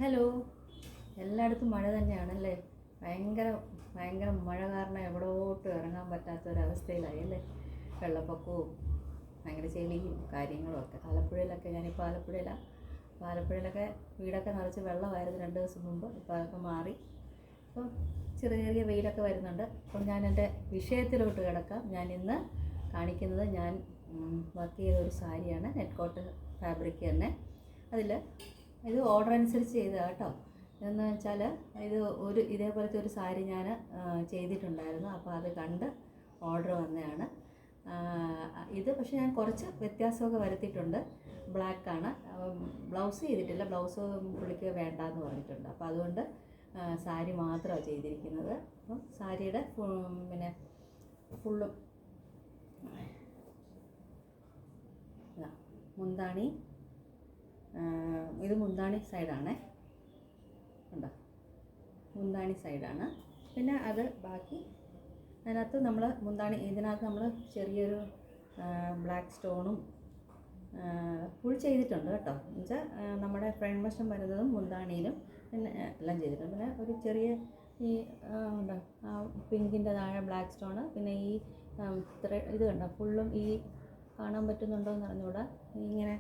Hello. എല്ലായിടത്തും മഴ തന്നെയാണല്ലേ. ഭയങ്കര ഭയങ്കര മഴ കാരണം എവിടോട്ടും ഇറങ്ങാൻ പറ്റാത്തൊരവസ്ഥയിലായി അല്ലേ. വെള്ളപ്പൊക്കവും ഭയങ്കര ചെളിയും കാര്യങ്ങളും ഒക്കെ. ആലപ്പുഴയിലൊക്കെ ഞാനിപ്പോൾ ആലപ്പുഴയിലൊക്കെ വീടൊക്കെ നിറച്ച് വെള്ളമായിരുന്നു 2 ദിവസം മുമ്പ്. ഇപ്പോൾ അതൊക്കെ മാറി. അപ്പോൾ ചെറിയ ചെറിയ വെയിലൊക്കെ വരുന്നുണ്ട്. അപ്പം ഞാൻ എൻ്റെ വിഷയത്തിലോട്ട് കിടക്കാം. ഞാൻ ഇന്ന് കാണിക്കുന്നത് ഞാൻ വർക്ക് ചെയ്ത ഒരു സാരിയാണ്. നെറ്റ് കോട്ടൺ ഫാബ്രിക് തന്നെ. ഇത് ഓർഡർ അനുസരിച്ച് ചെയ്തതാണ് കേട്ടോ. എന്ന് വെച്ചാൽ ഇതേപോലത്തെ ഒരു സാരി ഞാൻ ചെയ്തിട്ടുണ്ടായിരുന്നു. അപ്പോൾ അത് കണ്ട് ഓർഡർ വന്നതാണ്. ഇത് പക്ഷേ ഞാൻ കുറച്ച് വ്യത്യാസമൊക്കെ വരുത്തിയിട്ടുണ്ട്. ബ്ലാക്കാണ്. ബ്ലൗസ് ചെയ്തിട്ടില്ല. ബ്ലൗസ് പുള്ളിക്ക് വേണ്ടാന്ന് പറഞ്ഞിട്ടുണ്ട്. അപ്പോൾ അതുകൊണ്ട് സാരി മാത്രമാണ് ചെയ്തിരിക്കുന്നത്. അപ്പം സാരിയുടെ പിന്നെ ഫുള്ളും മുന്താണി, ഇത് മുന്താണി സൈഡാണേ. ഉണ്ടോ, മുന്താണി സൈഡാണ്. പിന്നെ അത് ബാക്കി അതിനകത്ത് ഇതിനകത്ത് നമ്മൾ ചെറിയൊരു ബ്ലാക്ക് സ്റ്റോണും ഫുൾ ചെയ്തിട്ടുണ്ട് കേട്ടോ. എന്നുവെച്ചാൽ നമ്മുടെ ഫ്രണ്ട് വശം വരുന്നതും മുന്താണിയിലും പിന്നെ എല്ലാം ചെയ്തിട്ടുണ്ട്. പിന്നെ ഒരു ചെറിയ ഈ ഉണ്ടോ പിങ്കിൻ്റെ താഴെ ബ്ലാക്ക് സ്റ്റോണ്. പിന്നെ ഈ ഇത് കണ്ടോ ഫുള്ളും ഈ കാണാൻ പറ്റുന്നുണ്ടോ എന്ന് അറിഞ്ഞുകൂടാ. ഇങ്ങനെ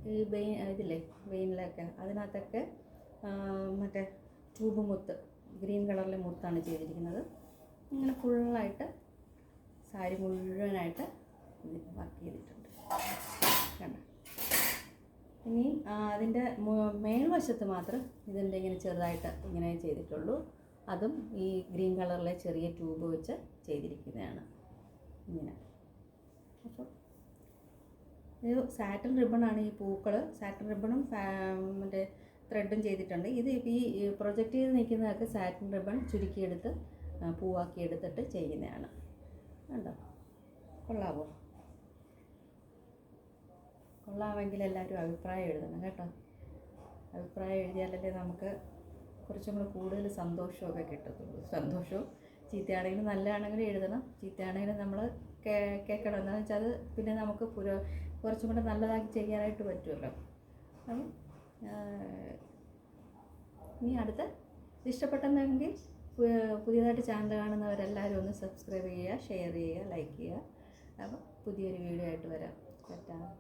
ഈ വെയിനിലൊക്കെ അതിനകത്തൊക്കെ മറ്റേ ട്യൂബ് മുത്ത്, ഗ്രീൻ കളറിലെ മുത്താണ് ചെയ്തിരിക്കുന്നത്. ഇങ്ങനെ ഫുള്ളായിട്ട് സാരി മുഴുവനായിട്ട് വർക്ക് ചെയ്തിട്ടുണ്ട് കണ്ടോ. ഇനി അതിൻ്റെ മേൽവശത്ത് മാത്രം ഇതിൻ്റെ ഇങ്ങനെ ചെറുതായിട്ട് ഇങ്ങനെ ചെയ്തിട്ടുള്ളൂ. അതും ഈ ഗ്രീൻ കളറിലെ ചെറിയ ട്യൂബ് വെച്ച് ചെയ്തിരിക്കുന്നതാണ് ഇങ്ങനെ. അപ്പോൾ ഇത് സാറ്റൻ റിബണാണ്. ഈ പൂക്കൾ സാറ്റൻ റിബണും മറ്റേ ത്രെഡും ചെയ്തിട്ടുണ്ട്. ഇത് ഈ പ്രൊജക്റ്റ് ചെയ്ത് നിൽക്കുന്നതൊക്കെ സാറ്റൻ റിബൺ ചുരുക്കിയെടുത്ത് പൂവാക്കി എടുത്തിട്ട് ചെയ്യുന്നതാണ്. കണ്ടോ, കൊള്ളാമോ? കൊള്ളാമെങ്കിൽ എല്ലാവരും അഭിപ്രായം എഴുതണം കേട്ടോ. അഭിപ്രായം എഴുതിയാലല്ലേ നമുക്ക് കുറച്ചും കൂടെ കൂടുതൽ സന്തോഷമൊക്കെ കിട്ടത്തുള്ളൂ. സന്തോഷവും ചീത്തയാണെങ്കിലും നല്ലതാണെങ്കിലും എഴുതണം. ചീത്തയാണെങ്കിലും നമ്മൾ കേൾക്കണം. എന്താണെന്ന് വെച്ചാൽ അത് പിന്നെ നമുക്ക് കുറച്ചും കൂടെ നല്ലതാക്കി ചെയ്യാനായിട്ട് പറ്റുമല്ലോ. അപ്പം ഇനി അടുത്ത് ഇഷ്ടപ്പെട്ടെന്നെങ്കിൽ പുതിയതായിട്ട് ചാനൽ കാണുന്നവരെല്ലാവരും ഒന്ന് സബ്സ്ക്രൈബ് ചെയ്യുക, ഷെയർ ചെയ്യുക, ലൈക്ക് ചെയ്യുക. അപ്പം പുതിയൊരു വീഡിയോ ആയിട്ട് വരാം.